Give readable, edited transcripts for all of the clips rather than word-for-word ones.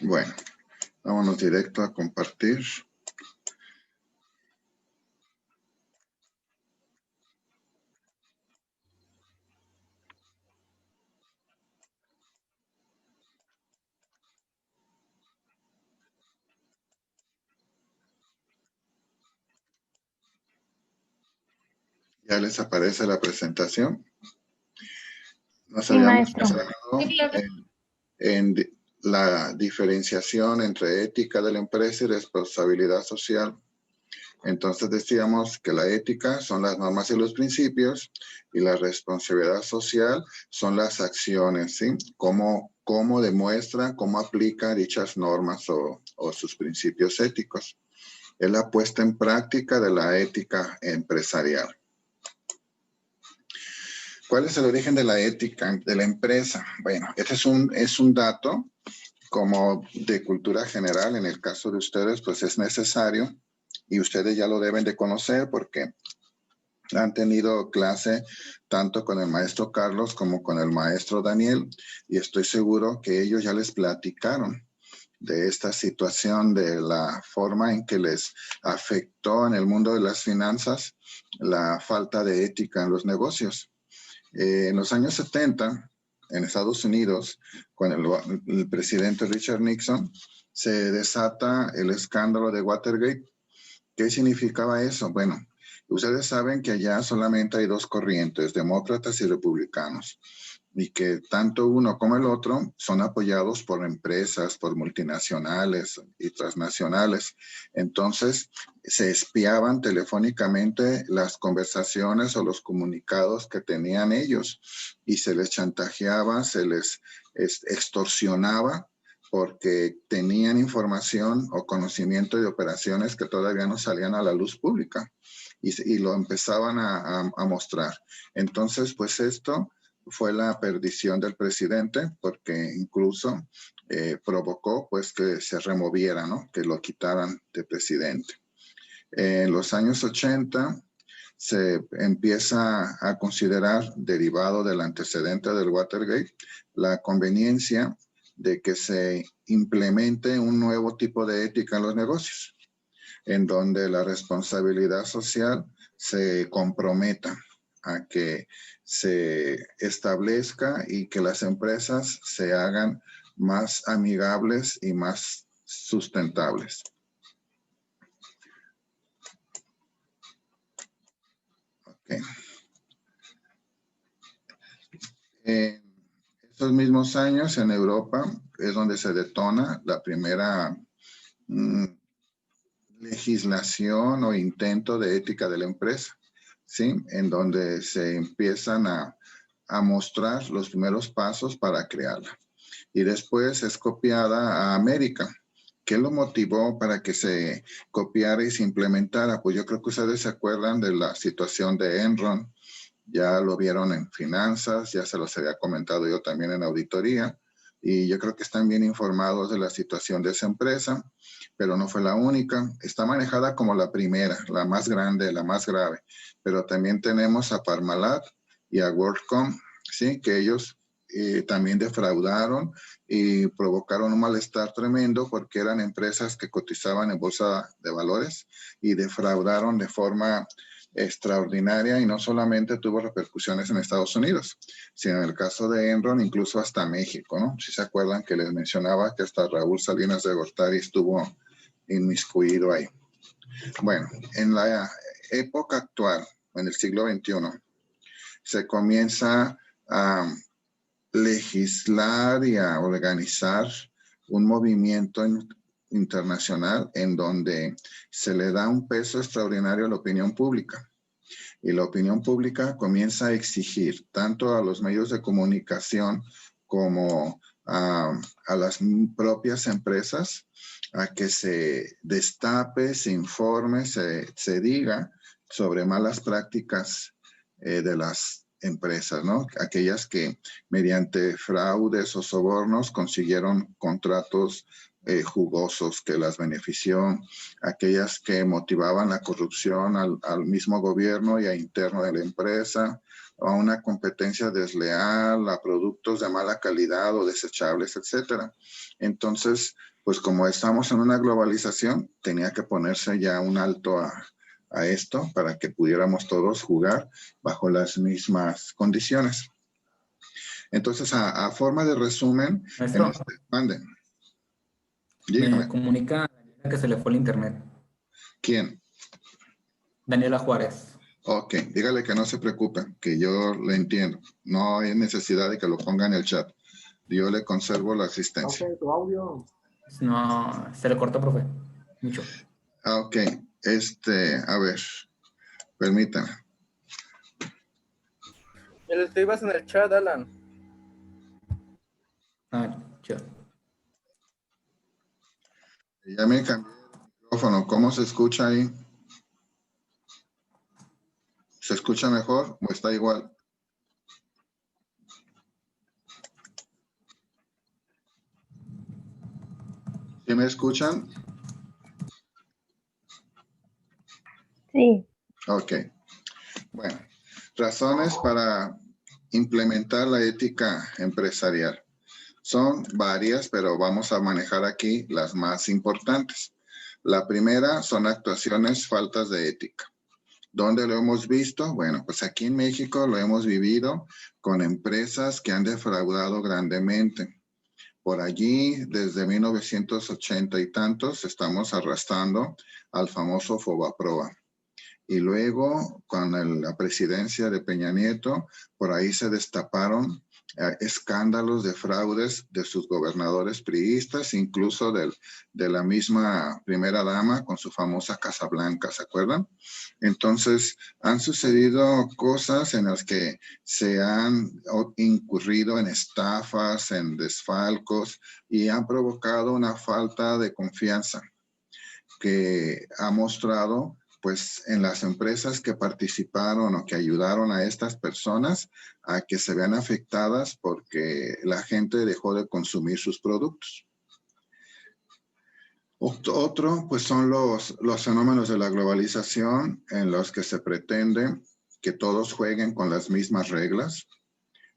Bueno, vámonos directo a compartir. Ya les aparece la presentación. Nos Sí, habíamos maestro. quedado en la diferenciación entre ética de la empresa y responsabilidad social. Entonces decíamos que la ética son las normas y los principios y la responsabilidad social son las acciones, ¿sí? Cómo demuestra, cómo aplica dichas normas o sus principios éticos. Es la puesta en práctica de la ética empresarial. ¿Cuál es el origen de la ética de la empresa? Bueno, este es un dato como de cultura general. En el caso de ustedes, pues es necesario y ustedes ya lo deben de conocer porque han tenido clase tanto con el maestro Carlos como con el maestro Daniel y estoy seguro que ellos ya les platicaron de esta situación, de la forma en que les afectó en el mundo de las finanzas la falta de ética en los negocios. En los años 70, en Estados Unidos, con el presidente Richard Nixon, se desata el escándalo de Watergate. ¿Qué significaba eso? Bueno, ustedes saben que allá solamente hay dos corrientes, demócratas y republicanos, y que tanto uno como el otro son apoyados por empresas, por multinacionales y transnacionales. Entonces, se espiaban telefónicamente las conversaciones o los comunicados que tenían ellos y se les chantajeaba, se les extorsionaba porque tenían información o conocimiento de operaciones que todavía no salían a la luz pública y lo empezaban a mostrar. Entonces, pues esto fue la perdición del presidente porque incluso provocó pues que se removiera, ¿no? Que lo quitaran de presidente. En los años 80 se empieza a considerar, derivado del antecedente del Watergate, la conveniencia de que se implemente un nuevo tipo de ética en los negocios, en donde la responsabilidad social se comprometa a que se establezca y que las empresas se hagan más amigables y más sustentables. Okay. En esos mismos años en Europa es donde se detona la primera legislación o intento de ética de la empresa, ¿sí? En donde se empiezan a mostrar los primeros pasos para crearla. Y después es copiada a América. ¿Qué lo motivó para que se copiara y se implementara? Pues yo creo que ustedes se acuerdan de la situación de Enron, ya lo vieron en finanzas, ya se los había comentado yo también en auditoría, y yo creo que están bien informados de la situación de esa empresa, pero no fue la única. Está manejada como la primera, la más grande, la más grave, pero también tenemos a Parmalat y a WorldCom, ¿sí? Que ellos también defraudaron y provocaron un malestar tremendo porque eran empresas que cotizaban en bolsa de valores y defraudaron de forma extraordinaria y no solamente tuvo repercusiones en Estados Unidos, sino en el caso de Enron incluso hasta México, ¿no? Si se acuerdan que les mencionaba que hasta Raúl Salinas de Gortari estuvo inmiscuido ahí. Bueno, en la época actual, en el siglo XXI, se comienza a legislar y a organizar un movimiento internacional en donde se le da un peso extraordinario a la opinión pública. Y la opinión pública comienza a exigir tanto a los medios de comunicación como a las propias empresas a que se destape, se informe, se diga sobre malas prácticas de las empresas, ¿no? Aquellas que mediante fraudes o sobornos consiguieron contratos jugosos que las benefició, aquellas que motivaban la corrupción al mismo gobierno y a interno de la empresa, a una competencia desleal, a productos de mala calidad o desechables, etcétera. Entonces, pues como estamos en una globalización, tenía que ponerse ya un alto a esto para que pudiéramos todos jugar bajo las mismas condiciones. Entonces, a forma de resumen, en Maestro, este, manden, me dígame, comunica que se le fue el internet. ¿quién? Daniela Juárez. Ok, dígale que no se preocupe, que yo le entiendo. No hay necesidad de que lo ponga en el chat. Yo le conservo la asistencia. Ok, tu audio. No, se le cortó, profe. Mucho. Ok, a ver, permítame. Ya le escribas en el chat, Alan. Ah, yo. Ya me cambié el micrófono. ¿Cómo se escucha ahí? ¿Se escucha mejor o está igual? ¿Sí me escuchan? Sí. Ok. Bueno, razones para implementar la ética empresarial. Son varias, pero vamos a manejar aquí las más importantes. La primera son actuaciones faltas de ética. ¿Dónde lo hemos visto? Bueno, pues aquí en México lo hemos vivido con empresas que han defraudado grandemente. Por allí, desde 1980 y tantos, estamos arrastrando al famoso Fobaproa. Y luego, con la presidencia de Peña Nieto, por ahí se destaparon escándalos de fraudes de sus gobernadores priistas, incluso de la misma primera dama con su famosa Casa Blanca, ¿se acuerdan? Entonces, han sucedido cosas en las que se han incurrido en estafas, en desfalcos y han provocado una falta de confianza que ha mostrado pues en las empresas que participaron o que ayudaron a estas personas a que se vean afectadas porque la gente dejó de consumir sus productos. Otro, pues son los fenómenos de la globalización en los que se pretende que todos jueguen con las mismas reglas,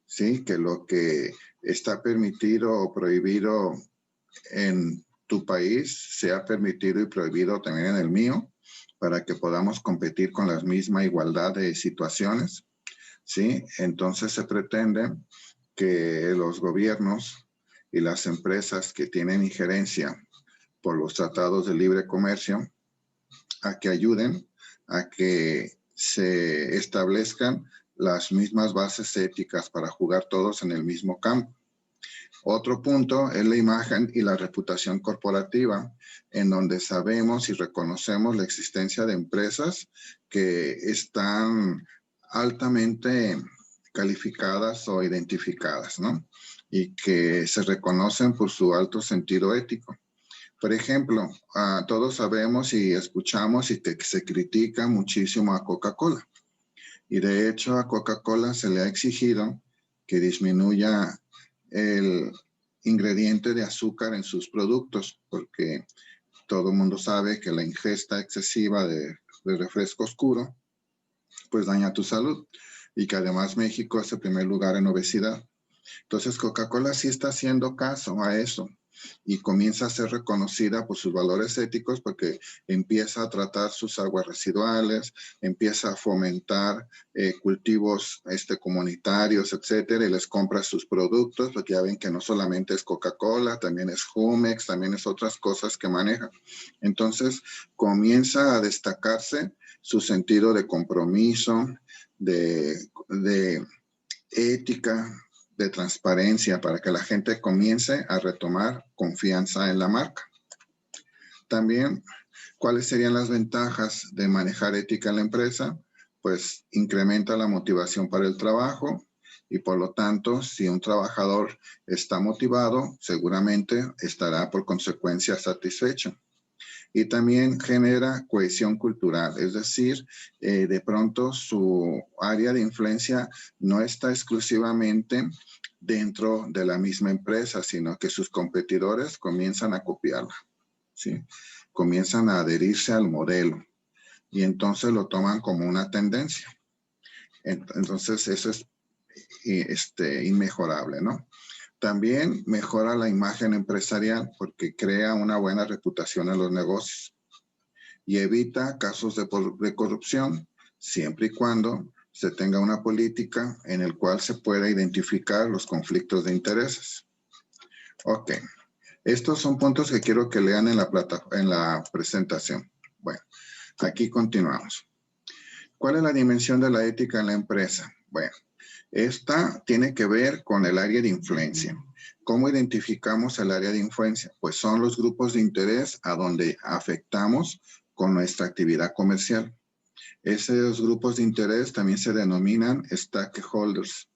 ¿sí? Que lo que está permitido o prohibido en tu país sea permitido y prohibido también en el mío, para que podamos competir con la misma igualdad de situaciones, ¿sí? Entonces se pretende que los gobiernos y las empresas que tienen injerencia por los tratados de libre comercio a que ayuden a que se establezcan las mismas bases éticas para jugar todos en el mismo campo. Otro punto es la imagen y la reputación corporativa, en donde sabemos y reconocemos la existencia de empresas que están altamente calificadas o identificadas, ¿no? Y que se reconocen por su alto sentido ético. Por ejemplo, todos sabemos y escuchamos y que se critica muchísimo a Coca-Cola. Y de hecho a Coca-Cola se le ha exigido que disminuya el ingrediente de azúcar en sus productos, porque todo el mundo sabe que la ingesta excesiva de refresco oscuro pues daña tu salud y que además México es el primer lugar en obesidad. Entonces Coca-Cola sí está haciendo caso a eso y comienza a ser reconocida por sus valores éticos porque empieza a tratar sus aguas residuales, empieza a fomentar cultivos comunitarios, etcétera, y les compra sus productos, porque ya ven que no solamente es Coca-Cola, también es Jumex, también es otras cosas que maneja. Entonces comienza a destacarse su sentido de compromiso, de ética, de transparencia para que la gente comience a retomar confianza en la marca. También, ¿cuáles serían las ventajas de manejar ética en la empresa? Pues incrementa la motivación para el trabajo y por lo tanto, si un trabajador está motivado, seguramente estará por consecuencia satisfecho. Y también genera cohesión cultural, es decir, de pronto su área de influencia no está exclusivamente dentro de la misma empresa, sino que sus competidores comienzan a copiarla, ¿sí? Comienzan a adherirse al modelo y entonces lo toman como una tendencia. Entonces eso es inmejorable, ¿no? También mejora la imagen empresarial porque crea una buena reputación en los negocios y evita casos de corrupción siempre y cuando se tenga una política en el cual se pueda identificar los conflictos de intereses. Ok, estos son puntos que quiero que lean en la presentación. Bueno, aquí continuamos. ¿Cuál es la dimensión de la ética en la empresa? Bueno, esta tiene que ver con el área de influencia. ¿Cómo identificamos el área de influencia? Pues son los grupos de interés a donde afectamos con nuestra actividad comercial. Esos grupos de interés también se denominan stakeholders.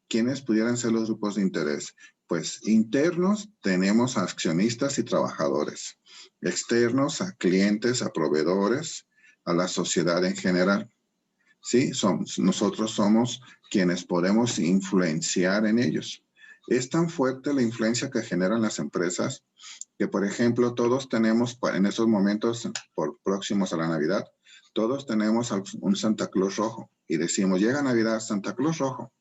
¿Quiénes pudieran ser los grupos de interés? Pues internos tenemos a accionistas y trabajadores. Externos a clientes, a proveedores, a la sociedad en general. Sí, nosotros somos quienes podemos influenciar en ellos. Es tan fuerte la influencia que generan las empresas que, por ejemplo, todos tenemos en esos momentos, por próximos a la Navidad, todos tenemos un Santa Claus rojo y decimos, llega Navidad, Santa Claus rojo.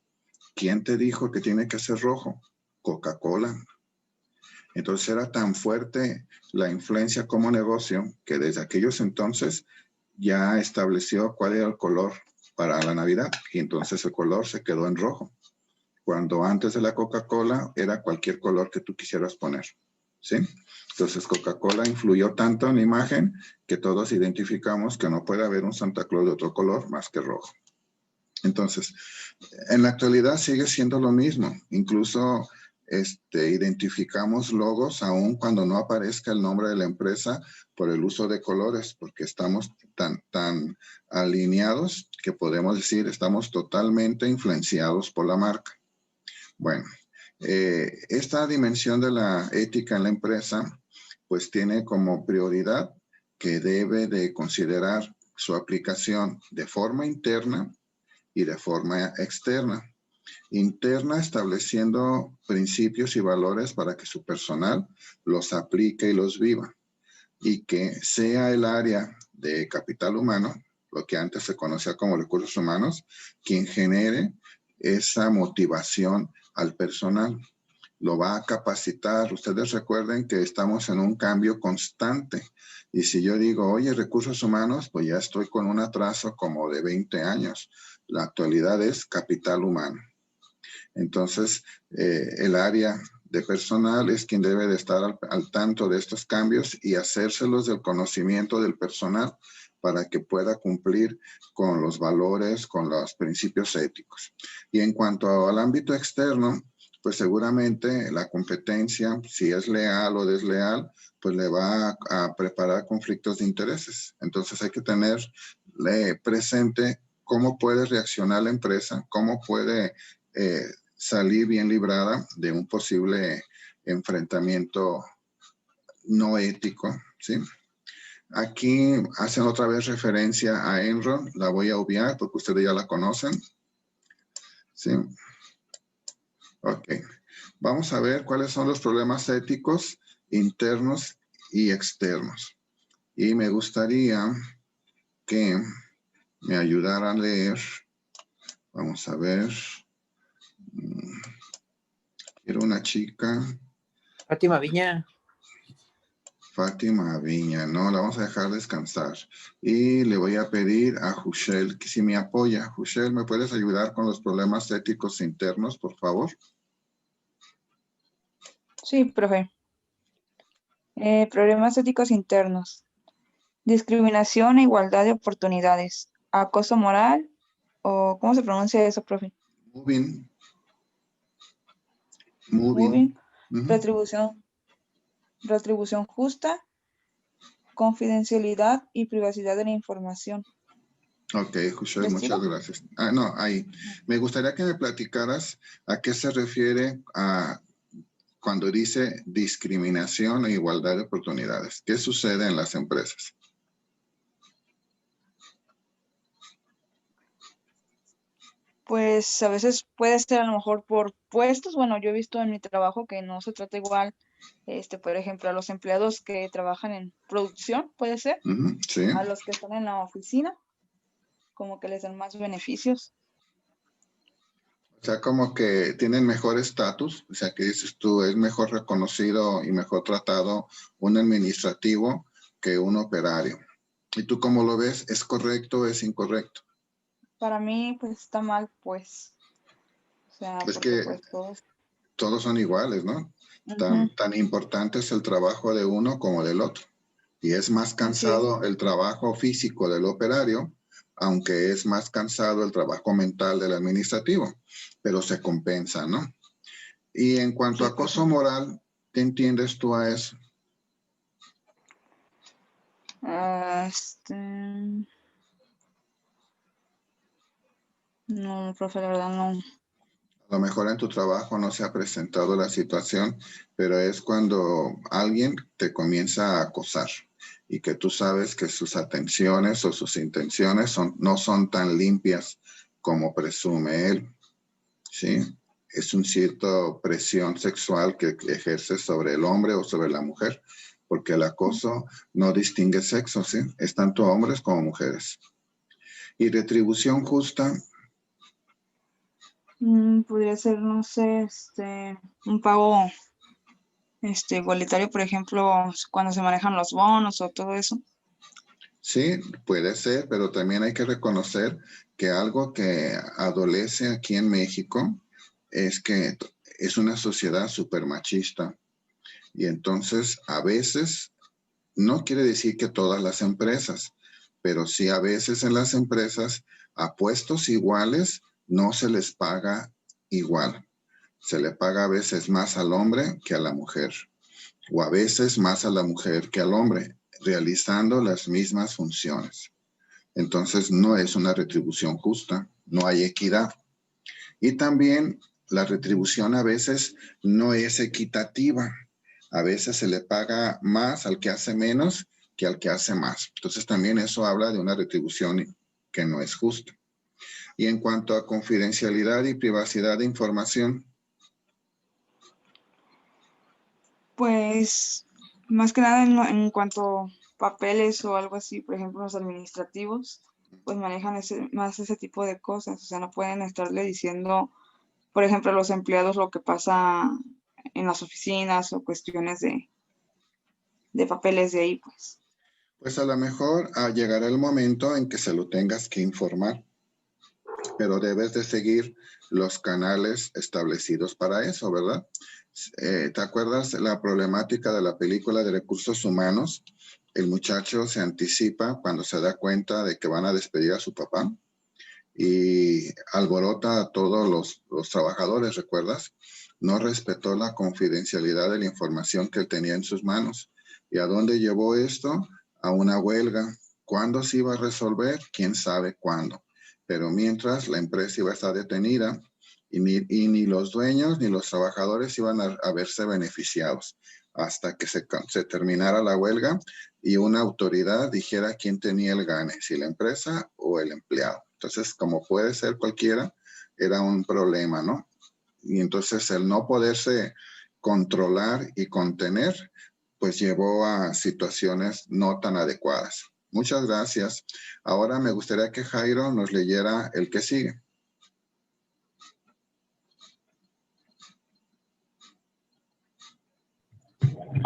¿Quién te dijo que tiene que ser rojo? Coca-Cola. Entonces era tan fuerte la influencia como negocio que desde aquellos entonces ya estableció cuál era el color para la Navidad y entonces el color se quedó en rojo. Cuando antes de la Coca-Cola era cualquier color que tú quisieras poner, ¿sí? Entonces Coca-Cola influyó tanto en la imagen que todos identificamos que no puede haber un Santa Claus de otro color más que rojo. Entonces, en la actualidad sigue siendo lo mismo. Incluso identificamos logos aún cuando no aparezca el nombre de la empresa por el uso de colores, porque estamos tan alineados que podemos decir estamos totalmente influenciados por la marca. Bueno, esta dimensión de la ética en la empresa pues tiene como prioridad que debe de considerar su aplicación de forma interna y de forma externa. Interna, estableciendo principios y valores para que su personal los aplique y los viva. Y que sea el área de capital humano, lo que antes se conocía como recursos humanos, quien genere esa motivación al personal. Lo va a capacitar. Ustedes recuerden que estamos en un cambio constante. Y si yo digo, oye, recursos humanos, pues ya estoy con un atraso como de 20 años. La actualidad es capital humano. Entonces, el área de personal es quien debe de estar al tanto de estos cambios y hacérselos del conocimiento del personal para que pueda cumplir con los valores, con los principios éticos. Y en cuanto al ámbito externo, pues seguramente la competencia, si es leal o desleal, pues le va a preparar conflictos de intereses. Entonces hay que tener presente cómo puede reaccionar la empresa, cómo puede salir bien librada de un posible enfrentamiento no ético, ¿sí? Aquí hacen otra vez referencia a Enron, la voy a obviar porque ustedes ya la conocen, ¿sí? Ok, vamos a ver cuáles son los problemas éticos internos y externos. Y me gustaría que me ayudaran a leer, vamos a ver, quiero una chica. Fátima Viña. Fátima Viña, no, la vamos a dejar descansar. Y le voy a pedir a Hushel que si me apoya. Hushel, ¿me puedes ayudar con los problemas éticos internos, por favor? Sí, profe. Problemas éticos internos. Discriminación e igualdad de oportunidades. Acoso moral o ¿cómo se pronuncia eso, profe? Moving. Moving. Uh-huh. Retribución justa, confidencialidad y privacidad de la información. Ok, Hushel, ¿Les muchas sigo? gracias. No, ahí. Me gustaría que me platicaras a qué se refiere cuando dice discriminación e igualdad de oportunidades. ¿Qué sucede en las empresas? Pues a veces puede ser a lo mejor por puestos. Bueno, yo he visto en mi trabajo que no se trata igual, por ejemplo, a los empleados que trabajan en producción, puede ser, Uh-huh, sí. a los que están en la oficina, como que les dan más beneficios. O sea, como que tienen mejor estatus, o sea, que dices tú, es mejor reconocido y mejor tratado un administrativo que un operario. ¿Y tú cómo lo ves? ¿Es correcto o es incorrecto? Para mí, pues está mal, pues. O sea, Es porque que pues todos. todos son iguales, ¿no? Ujú, Tan importante es el trabajo de uno como del otro. Y es más así es. cansado el trabajo físico del operario, aunque es más cansado el trabajo mental del administrativo, pero se compensa, ¿no? Y en cuanto a Sí, pues sí. acoso moral, ¿qué entiendes tú a eso? Ah, no, profe, la verdad no. A lo mejor en tu trabajo no se ha presentado la situación, pero es cuando alguien te comienza a acosar y que tú sabes que sus atenciones o sus intenciones no son tan limpias como presume él, ¿sí? Es un cierto presión sexual que ejerce sobre el hombre o sobre la mujer, porque el acoso no distingue sexo, ¿sí? Es tanto hombres como mujeres. Y retribución justa, Podría ser, no sé, un pago, igualitario, por ejemplo, cuando se manejan los bonos o todo eso. sí, puede ser, pero también hay que reconocer que algo que adolece aquí en México es que es una sociedad súper machista. Y entonces a veces, no quiere decir que todas las empresas, pero sí a veces en las empresas a puestos iguales no se les paga igual. Se le paga a veces más al hombre que a la mujer, o a veces más a la mujer que al hombre, realizando las mismas funciones. Entonces no es una retribución justa, no hay equidad. Y también la retribución a veces no es equitativa. A veces se le paga más al que hace menos que al que hace más. Entonces también eso habla de una retribución que no es justa. Y en cuanto a confidencialidad y privacidad de información, Pues, más que nada en cuanto a papeles o algo así, por ejemplo, los administrativos, pues manejan más ese tipo de cosas. O sea, no pueden estarle diciendo, por ejemplo, a los empleados lo que pasa en las oficinas o cuestiones de papeles de ahí, pues. pues a lo mejor llegará el momento en que se lo tengas que informar, pero debes de seguir los canales establecidos para eso, ¿verdad? ¿Te acuerdas la problemática de la película de recursos humanos? El muchacho se anticipa cuando se da cuenta de que van a despedir a su papá y alborota a todos los trabajadores, ¿recuerdas? No respetó la confidencialidad de la información que él tenía en sus manos. ¿Y a dónde llevó esto? A una huelga. ¿Cuándo se iba a resolver? ¿Quién sabe cuándo? Pero mientras la empresa iba a estar detenida y ni los dueños ni los trabajadores iban a verse beneficiados hasta que se terminara la huelga y una autoridad dijera quién tenía el gane, si la empresa o el empleado. Entonces, como puede ser cualquiera, era un problema, ¿no? Y entonces el no poderse controlar y contener, pues llevó a situaciones no tan adecuadas. Muchas gracias. Ahora me gustaría que Jairo nos leyera el que sigue.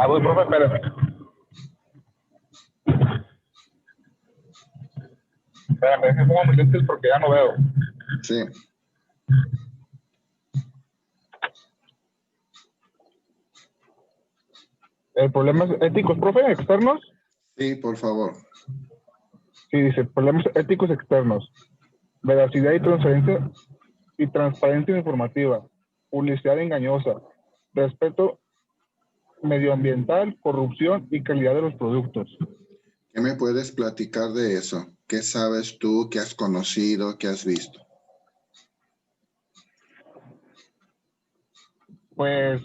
Voy, profe, espérame. Espérame, déjame pongo mis lentes porque ya no veo. Sí, Problemas éticos, profe, externos. sí, por favor. Sí, dice, problemas éticos externos. Veracidad y transparencia informativa. Publicidad engañosa. Respeto medioambiental, corrupción y calidad de los productos. ¿Qué me puedes platicar de eso? ¿Qué sabes tú? ¿Qué has conocido? ¿Qué has visto? Pues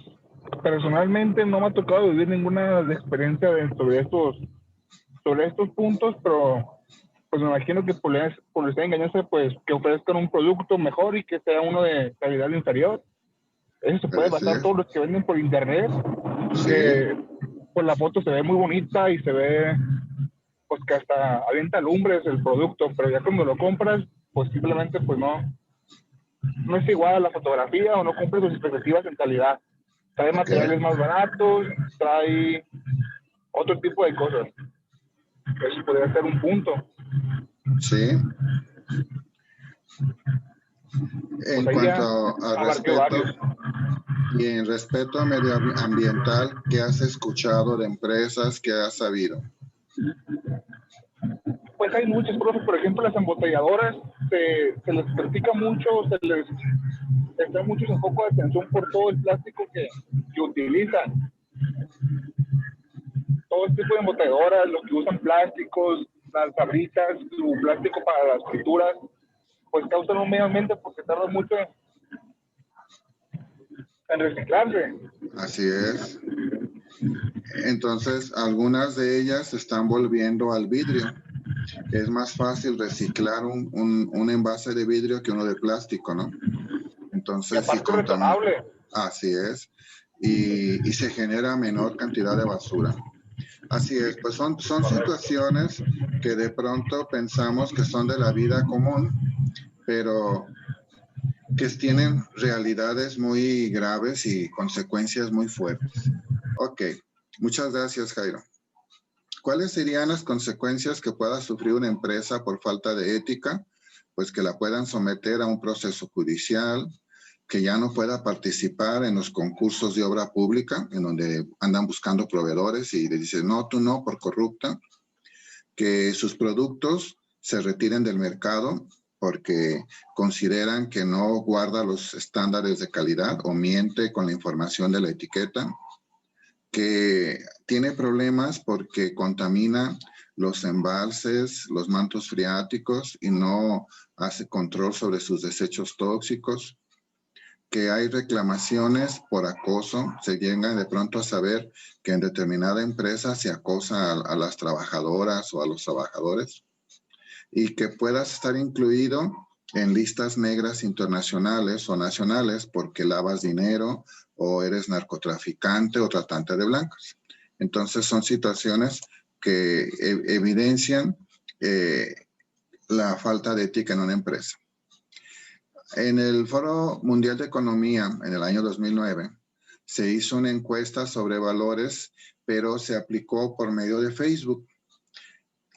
personalmente no me ha tocado vivir ninguna experiencia sobre estos puntos, pero pues me imagino que publicidad engañosa, pues que ofrezcan un producto mejor y que sea uno de calidad inferior. Eso se puede Puede basar ser. todos los que venden por internet, Sí, que pues la foto se ve muy bonita y se ve pues que hasta avienta lumbres el producto, pero ya cuando lo compras, pues simplemente pues no no es igual a la fotografía o no cumple sus expectativas en calidad. Trae materiales más baratos, trae otro tipo de cosas. Eso podría ser un punto. Sí. En Pues ahí ya cuanto al abarqué respeto varios. y en respeto a medioambiental, ¿qué has escuchado de empresas que has sabido? Pues hay muchos, profe, por ejemplo, las embotelladoras, se les critica mucho, les da mucho un poco de atención por todo el plástico que utilizan. Todo este tipo de embotelladoras, los que usan plásticos, las tablitas, su plástico para las escrituras, pues causan un medio ambiente porque tardan mucho en reciclarse. Así es. Entonces, algunas de ellas se están volviendo al vidrio. Es más fácil reciclar un envase de vidrio que uno de plástico, ¿no? Y Entonces, sí aparte contamina. retornable. Así es. Y se genera menor cantidad de basura. Así es, pues son situaciones que de pronto pensamos que son de la vida común, pero que tienen realidades muy graves y consecuencias muy fuertes. Ok, muchas gracias, Jairo. ¿Cuáles serían las consecuencias que pueda sufrir una empresa por falta de ética? Pues que la puedan someter a un proceso judicial, que ya no pueda participar en los concursos de obra pública, en donde andan buscando proveedores y le dicen, no, tú no, por corrupta, que sus productos se retiren del mercado porque consideran que no guarda los estándares de calidad o miente con la información de la etiqueta, que tiene problemas porque contamina los embalses, los mantos freáticos y no hace control sobre sus desechos tóxicos, que hay reclamaciones por acoso, se llega de pronto a saber que en determinada empresa se acosa a las trabajadoras o a los trabajadores, y que puedas estar incluido en listas negras internacionales o nacionales porque lavas dinero o eres narcotraficante o tratante de blancas. Entonces son situaciones que evidencian la falta de ética en una empresa. En el Foro Mundial de Economía, en el año 2009, se hizo una encuesta sobre valores, pero se aplicó por medio de Facebook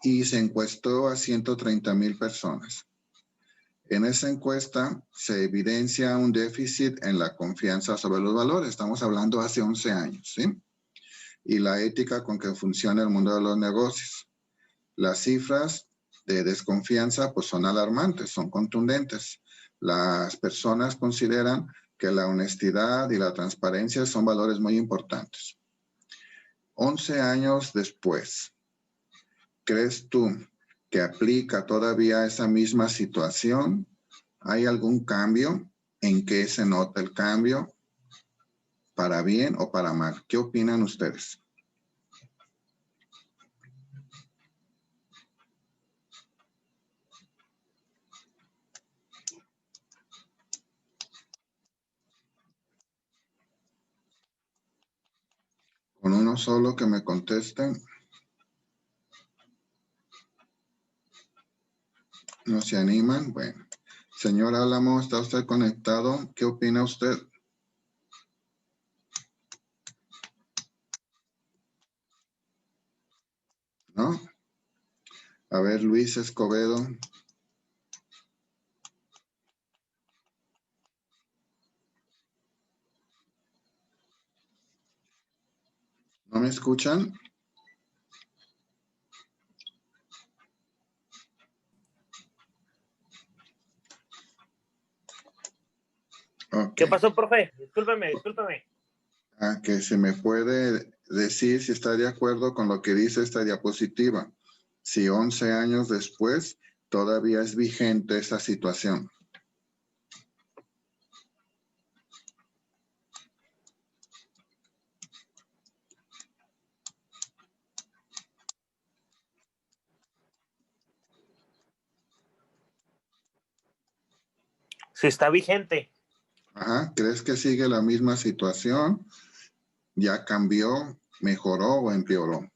y se encuestó a 130,000 personas. En esa encuesta se evidencia un déficit en la confianza sobre los valores. Estamos hablando hace 11 años, ¿sí? Y la ética con que funciona el mundo de los negocios. Las cifras de desconfianza pues son alarmantes, son contundentes. Las personas consideran que la honestidad y la transparencia son valores muy importantes. 11 años después, ¿crees tú que aplica todavía esa misma situación? ¿Hay algún cambio? ¿En qué se nota el cambio? ¿Para bien o para mal? ¿Qué opinan ustedes? Con uno solo que me contesten. ¿No se animan? Bueno. Señor Álamo, ¿está usted conectado? ¿Qué opina usted? ¿No? A ver, Luis Escobedo. ¿No me escuchan? Okay. ¿Qué pasó, profe? Discúlpeme. Que se me puede decir si está de acuerdo con lo que dice esta diapositiva. Si 11 años después todavía es vigente esa situación. Si está vigente. Ajá, ¿crees que sigue la misma situación? ¿Ya cambió, mejoró o empeoró?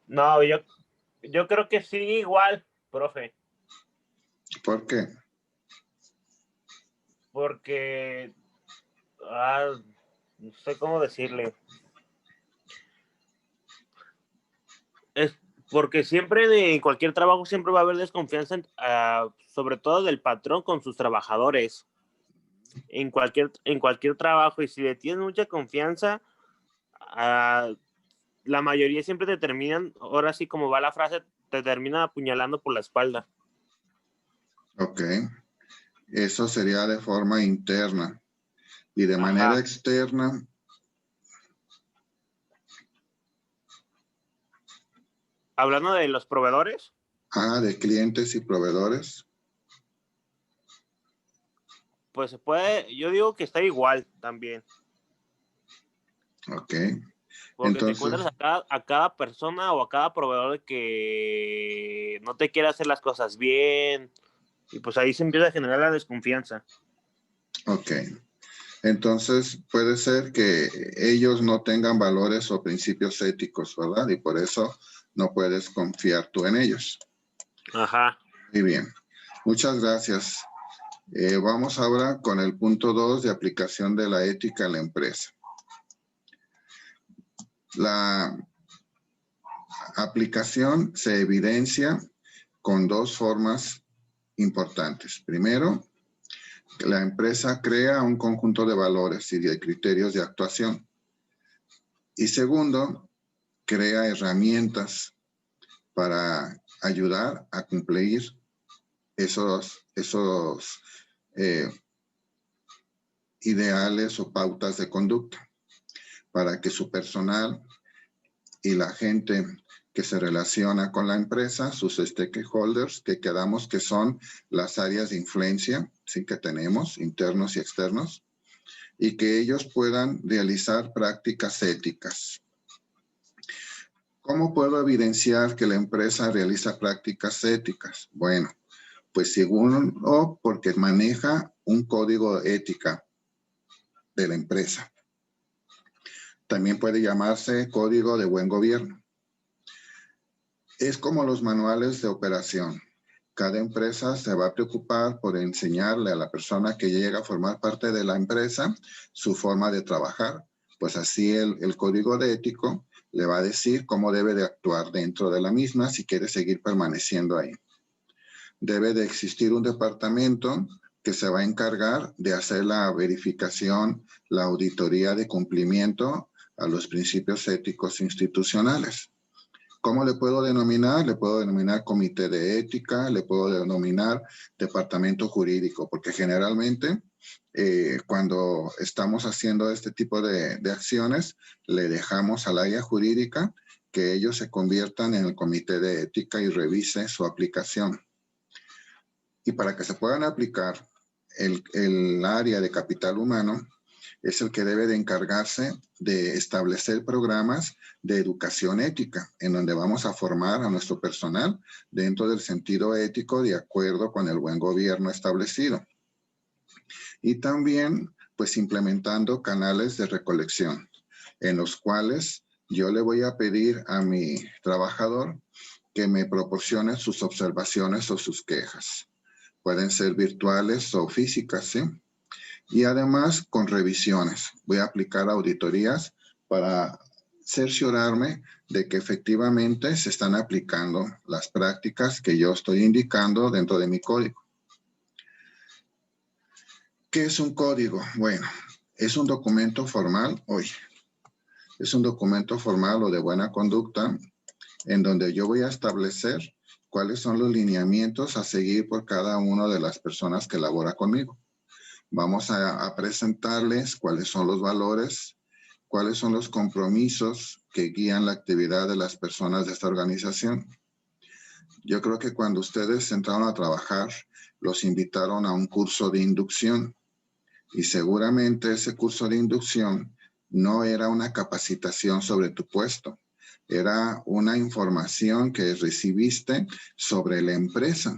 No, yo creo que sí, igual, profe. ¿Por qué? Porque, no sé cómo decirle. Es porque siempre en cualquier trabajo siempre va a haber desconfianza, sobre todo del patrón con sus trabajadores. En cualquier trabajo, y si le tienes mucha confianza, la mayoría siempre te terminan, ahora sí como va la frase, te terminan apuñalando por la espalda. Ok. Eso sería de forma interna. Y de Ajá. manera externa, Hablando de los proveedores, de clientes y proveedores. pues se puede, yo digo que está igual también, Ok. porque te Entonces, encuentras a cada persona o a cada proveedor que no te quiere hacer las cosas bien, y pues ahí se empieza a generar la desconfianza. ok. Entonces, puede ser que ellos no tengan valores o principios éticos, ¿verdad? Y por eso no puedes confiar tú en ellos. Ajá. Muy bien. Muchas gracias. Vamos ahora con el punto 2 de aplicación de la ética en la empresa. La aplicación se evidencia con dos formas importantes. Primero, la empresa crea un conjunto de valores y de criterios de actuación. Y segundo, crea herramientas para ayudar a cumplir esos ideales o pautas de conducta para que su personal y la gente que se relaciona con la empresa, sus stakeholders, que quedamos que son las áreas de influencia, sí, que tenemos, internos y externos, y que ellos puedan realizar prácticas éticas. ¿Cómo puedo evidenciar que la empresa realiza prácticas éticas? Bueno, pues según o porque maneja un código de ética de la empresa. También puede llamarse código de buen gobierno. Es como los manuales de operación. Cada empresa se va a preocupar por enseñarle a la persona que llega a formar parte de la empresa su forma de trabajar. Pues así el código de ético le va a decir cómo debe de actuar dentro de la misma si quiere seguir permaneciendo ahí. Debe de existir un departamento que se va a encargar de hacer la verificación, la auditoría de cumplimiento a los principios éticos institucionales. ¿Cómo le puedo denominar? Le puedo denominar comité de ética, le puedo denominar departamento jurídico, porque generalmente cuando estamos haciendo este tipo de acciones, le dejamos al área jurídica que ellos se conviertan en el comité de ética y revise su aplicación. Y para que se puedan aplicar, el área de capital humano es el que debe de encargarse de establecer programas de educación ética, en donde vamos a formar a nuestro personal dentro del sentido ético de acuerdo con el buen gobierno establecido. Y también, pues, implementando canales de recolección, en los cuales yo le voy a pedir a mi trabajador que me proporcione sus observaciones o sus quejas. Pueden ser virtuales o físicas, ¿sí? Y además con revisiones. Voy a aplicar auditorías para cerciorarme de que efectivamente se están aplicando las prácticas que yo estoy indicando dentro de mi código. ¿Qué es un código? Bueno, es un documento formal, es un documento formal o de buena conducta en donde yo voy a establecer cuáles son los lineamientos a seguir por cada una de las personas que labora conmigo. Vamos a presentarles cuáles son los valores, cuáles son los compromisos que guían la actividad de las personas de esta organización. Yo creo que cuando ustedes entraron a trabajar, los invitaron a un curso de inducción y seguramente ese curso de inducción no era una capacitación sobre tu puesto, era una información que recibiste sobre la empresa.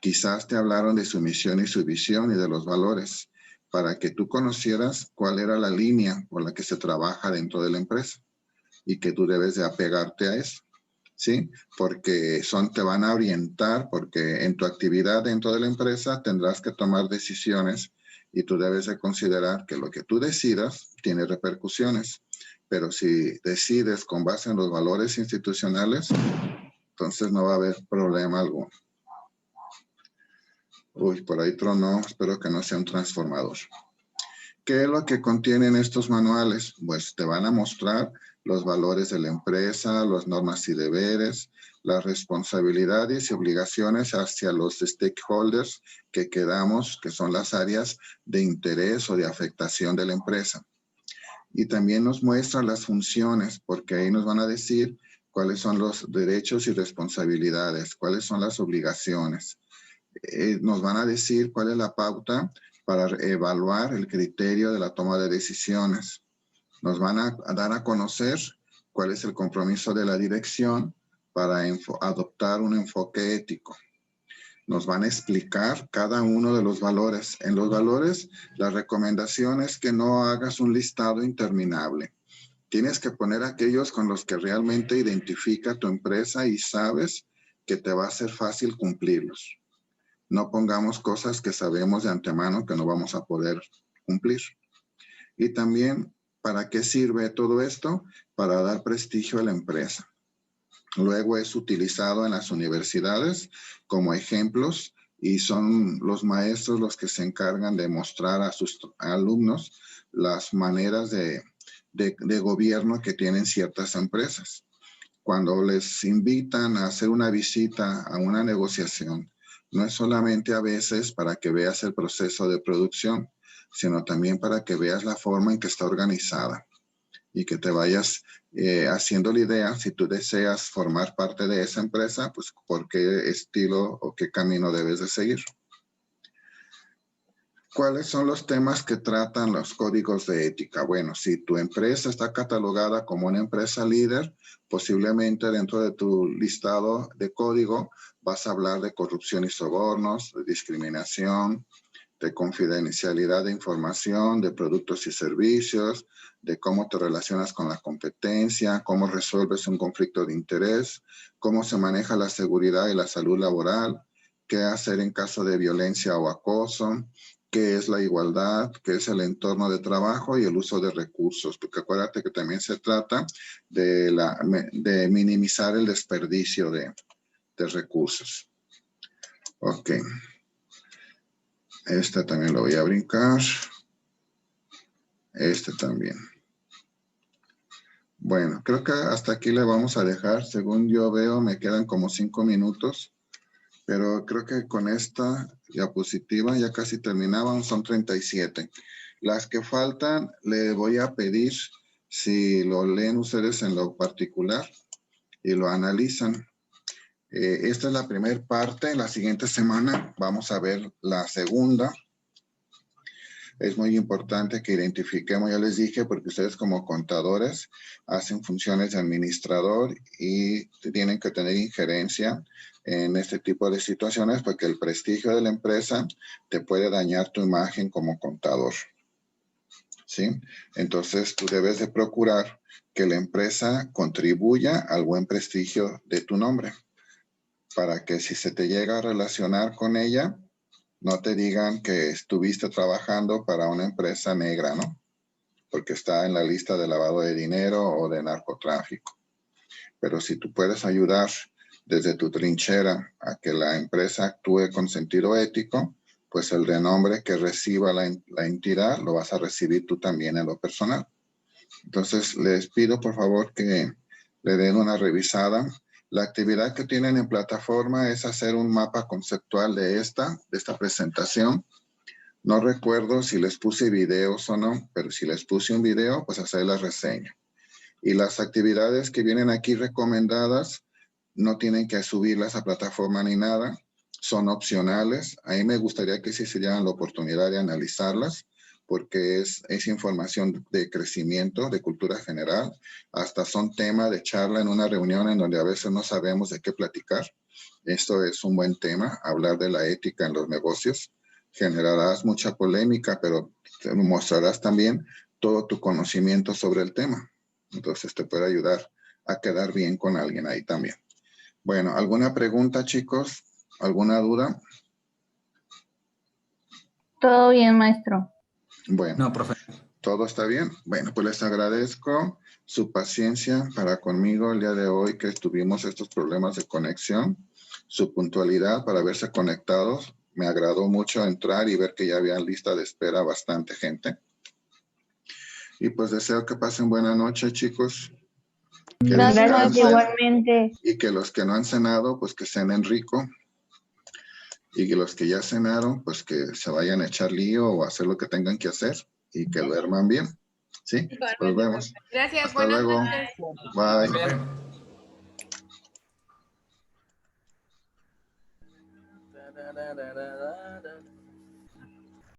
Quizás te hablaron de su misión y su visión y de los valores para que tú conocieras cuál era la línea por la que se trabaja dentro de la empresa y que tú debes de apegarte a eso. ¿sí? Porque te van a orientar, porque en tu actividad dentro de la empresa tendrás que tomar decisiones y tú debes de considerar que lo que tú decidas tiene repercusiones. Pero si decides con base en los valores institucionales, entonces no va a haber problema alguno. Uy, por ahí tronó, espero que no sea un transformador. ¿Qué es lo que contienen estos manuales? Pues te van a mostrar los valores de la empresa, las normas y deberes, las responsabilidades y obligaciones hacia los stakeholders que quedamos, que son las áreas de interés o de afectación de la empresa. Y también nos muestra las funciones, porque ahí nos van a decir cuáles son los derechos y responsabilidades, cuáles son las obligaciones. Nos van a decir cuál es la pauta para evaluar el criterio de la toma de decisiones. Nos van a dar a conocer cuál es el compromiso de la dirección para adoptar un enfoque ético. Nos van a explicar cada uno de los valores. En los valores, la recomendación es que no hagas un listado interminable. Tienes que poner aquellos con los que realmente identifica tu empresa y sabes que te va a ser fácil cumplirlos. No pongamos cosas que sabemos de antemano que no vamos a poder cumplir. Y también, ¿para qué sirve todo esto? Para dar prestigio a la empresa. Luego es utilizado en las universidades como ejemplos y son los maestros los que se encargan de mostrar a sus alumnos las maneras de gobierno que tienen ciertas empresas. Cuando les invitan a hacer una visita a una negociación, no es solamente a veces para que veas el proceso de producción, sino también para que veas la forma en que está organizada y que te vayas haciendo la idea, si tú deseas formar parte de esa empresa, pues por qué estilo o qué camino debes de seguir. ¿Cuáles son los temas que tratan los códigos de ética? Bueno, si tu empresa está catalogada como una empresa líder, posiblemente dentro de tu listado de código vas a hablar de corrupción y sobornos, de discriminación, de confidencialidad de información, de productos y servicios, de cómo te relacionas con la competencia, cómo resuelves un conflicto de interés, cómo se maneja la seguridad y la salud laboral, qué hacer en caso de violencia o acoso, qué es la igualdad, qué es el entorno de trabajo y el uso de recursos, porque acuérdate que también se trata de minimizar el desperdicio de recursos. Ok. Este también lo voy a brincar. Este también. Bueno, creo que hasta aquí le vamos a dejar. Según yo veo, me quedan como 5 minutos. Pero creo que con esta diapositiva ya casi terminaban, son 37. Las que faltan, le voy a pedir si lo leen ustedes en lo particular y lo analizan. Esta es la primera parte. La siguiente semana vamos a ver la segunda. Es muy importante que identifiquemos, ya les dije, porque ustedes como contadores hacen funciones de administrador y tienen que tener injerencia en este tipo de situaciones porque el prestigio de la empresa te puede dañar tu imagen como contador. ¿Sí? Entonces tú debes de procurar que la empresa contribuya al buen prestigio de tu nombre para que si se te llega a relacionar con ella, no te digan que estuviste trabajando para una empresa negra, ¿no? Porque está en la lista de lavado de dinero o de narcotráfico. Pero si tú puedes ayudar desde tu trinchera a que la empresa actúe con sentido ético, pues el renombre que reciba la entidad lo vas a recibir tú también en lo personal. Entonces, les pido por favor que le den una revisada. La actividad que tienen en plataforma es hacer un mapa conceptual de esta presentación. No recuerdo si les puse videos o no, pero si les puse un video, pues hacer la reseña. Y las actividades que vienen aquí recomendadas no tienen que subirlas a plataforma ni nada, son opcionales. A mí me gustaría que sí se dieran la oportunidad de analizarlas, porque es información de crecimiento, de cultura general, hasta son tema de charla en una reunión en donde a veces no sabemos de qué platicar. Esto es un buen tema, hablar de la ética en los negocios. Generarás mucha polémica, pero te mostrarás también todo tu conocimiento sobre el tema. Entonces te puede ayudar a quedar bien con alguien ahí también. Bueno, ¿alguna pregunta, chicos? ¿Alguna duda? Todo bien, maestro. Bueno, No, profe. ¿todo está bien? Bueno, pues les agradezco su paciencia para conmigo el día de hoy que tuvimos estos problemas de conexión, su puntualidad para haberse conectados. Me agradó mucho entrar y ver que ya había lista de espera bastante gente. Y pues deseo que pasen buena noche, chicos. Que Gracias, maestro, descansen. igualmente. Y que los que no han cenado, pues que cenen rico. Y que los que ya cenaron, pues que se vayan a echar lío o hacer lo que tengan que hacer y que duerman bien. ¿Sí? Nos vemos. Gracias, Hasta buenas luego. noches. Bye. Profe.